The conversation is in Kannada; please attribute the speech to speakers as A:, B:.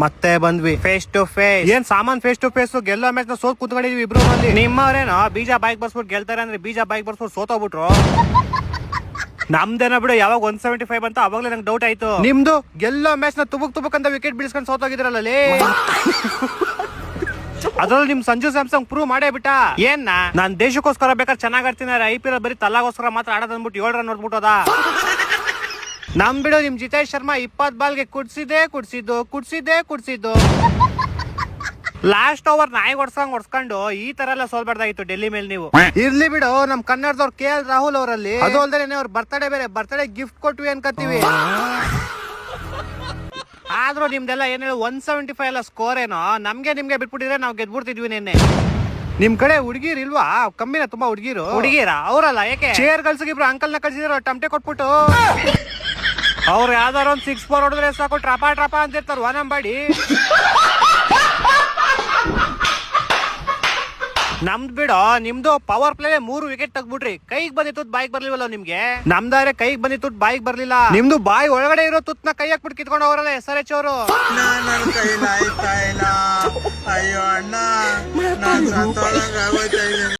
A: ಮತ್ತೆ ಬಂದ್ವಿ ಫೇಸ್ ಟು ಫೇಸ್. ಏನ್ ಸಾಮಾನ್ ಫೇಸ್ ಟು ಫೇಸ್, ಗೆಲ್ಲೋ ಮ್ಯಾಚ್ ನ ಸೋತ್ ಕೂತ್ಕೊಂಡಿದ್ವಿ ಇಬ್ರು ಮಂದಿ. ನಿಮ್ಮವ್ರೇನೋ ಬೀಜ ಬೈಕ್ ಬರ್ಸ್ಬಿಟ್ಟು ಗೆಲ್ತಾರೆ ಅಂದ್ರೆ ಬೀಜ ಬೈಕ್ ಬರ್ಸ್ಬಿಟ್ಟು ಸೋತೋಗ್ಬಿಟ್ರು. ನಮ್ದೇನೋ ಬಿಡು, ಯಾವಾಗ 175 ಅಂತ ಅವಾಗ್ಲೇ ನಂಗೆ ಡೌಟ್ ಆಯ್ತು. ನಿಮ್ದು ಗೆಲ್ಲೋ ಮ್ಯಾಚ್ ನ ತುಬುಕ್ ಅಂತ ವಿಕೆಟ್ ಬೀಳ್ಸ್ಕೊಂಡು ಸೋತೋಗಿದ್ರಲ್ಲೇ. ಅದ್ರಲ್ಲಿ ನಿಮ್ ಸಂಜು ಸ್ಯಾಮ್ಸಂಗ್ ಪ್ರೂವ್ ಮಾಡೇ ಬಿಟ್ಟ. ಏನ್ ನಾನ್ ದೇಶಕ್ಕೋಸ್ಕರ ಬೇಕಾದ್ರೆ ಚೆನ್ನಾಗ್ ಆಡ್ತೀನಿ, IPL ಬರೀ ತಲಾಗೋಸ್ಕರ ಮಾತ್ರ ಆಡೋದ್ ಅಂದ್ಬಿಟ್ಟು 7 ರನ್ ನೋಡ್ಬಿಟ್ಟೋದ. ನಮ್ ಬಿಡು, ನಿಮ್ ಜಿತೇಶ್ ಶರ್ಮಾ 20 ಬಾಲ್ಗೆ ಕುಡ್ಸಿದ್ದು. ಲಾಸ್ಟ್ ಓವರ್ ನಾಯಿ ಹೊಡ್ಸ್ಕೊಂಡು ಈ ತರ ಎಲ್ಲ ಸೋಲ್ಬಾರ್ದಾಗಿತ್ತು ಡೆಲ್ಲಿ ಮೇಲೆ ನೀವು. ಇರ್ಲಿ ಬಿಡು, ನಮ್ ಕನ್ನಡದವ್ರು KL ರಾಹುಲ್ ಅವರಲ್ಲಿ. ಅದು ಅಲ್ದೇ ಅವ್ರ ಬರ್ತ್ಡೇ ಗಿಫ್ಟ್ ಕೊಟ್ವಿ ಅನ್ಕತ್ತೀವಿ. ಆದ್ರೂ ನಿಮ್ದೆಲ್ಲ ಏನ್ ಹೇಳಿ 175 ಎಲ್ಲ ಸ್ಕೋರ್ ಏನೋ. ನಮ್ಗೆ ನಿಮ್ಗೆ ಬಿಟ್ಬಿಟ್ಟಿದ್ರೆ ನಾವು ಗೆದ್ಬಿಡ್ತಿದ್ವಿ ನಿನ್ನೆ. ನಿಮ್ ಕಡೆ ಹುಡುಗಿರ್ ಇಲ್ವಾ? ಕಮ್ಮಿನ ತುಂಬಾ ಹುಡುಗಿರ ಅವರಲ್ಲ. ಯಾಕೆ ಚೇರ್ ಗಲ್ಸಿಗಿಬ್ರು ಅಂಕಲ್ ನ ಕಳ್ಸಿದ್ರು ಟಮಟೆ ಕೊಟ್ಬಿಟ್ಟು. ಅವ್ರು ಯಾವ್ದಾರ ಒಂದ್ 6-4 ಹೊಡೆದ್ರೆ ಸಾಕು ಟ್ರಪ ಅಂತಿರ್ತಾರ ವಾನಂಬಾಡಿ. ನಮ್ದು ಬಿಡೋ, ನಿಮ್ದು ಪವರ್ ಪ್ಲೇ 3 ವಿಕೆಟ್ ತೆಗ್ಬಿಟ್ರಿ. ಕೈಗೆ ಬಂದಿತ್ತು ಬಾಯಿಗೆ ಬರ್ಲಿವಲ್ಲ ನಿಮ್ಗೆ. ನಮ್ದಾರೆ ಕೈಗೆ ಬಂದಿತ್ತು ಬಾಯಿಗೆ ಬರ್ಲಿಲ್ಲ. ನಿಮ್ದು ಬಾಯಿ ಒಳಗಡೆ ಇರೋ ತುತ್ನ ಕೈ ಹಾಕ್ಬಿಟ್ಟು ಕಿತ್ಕೊಂಡು ಅವರಲ್ಲ SRH ಅವರು.
B: ಅಯ್ಯೋ ಅಣ್ಣ,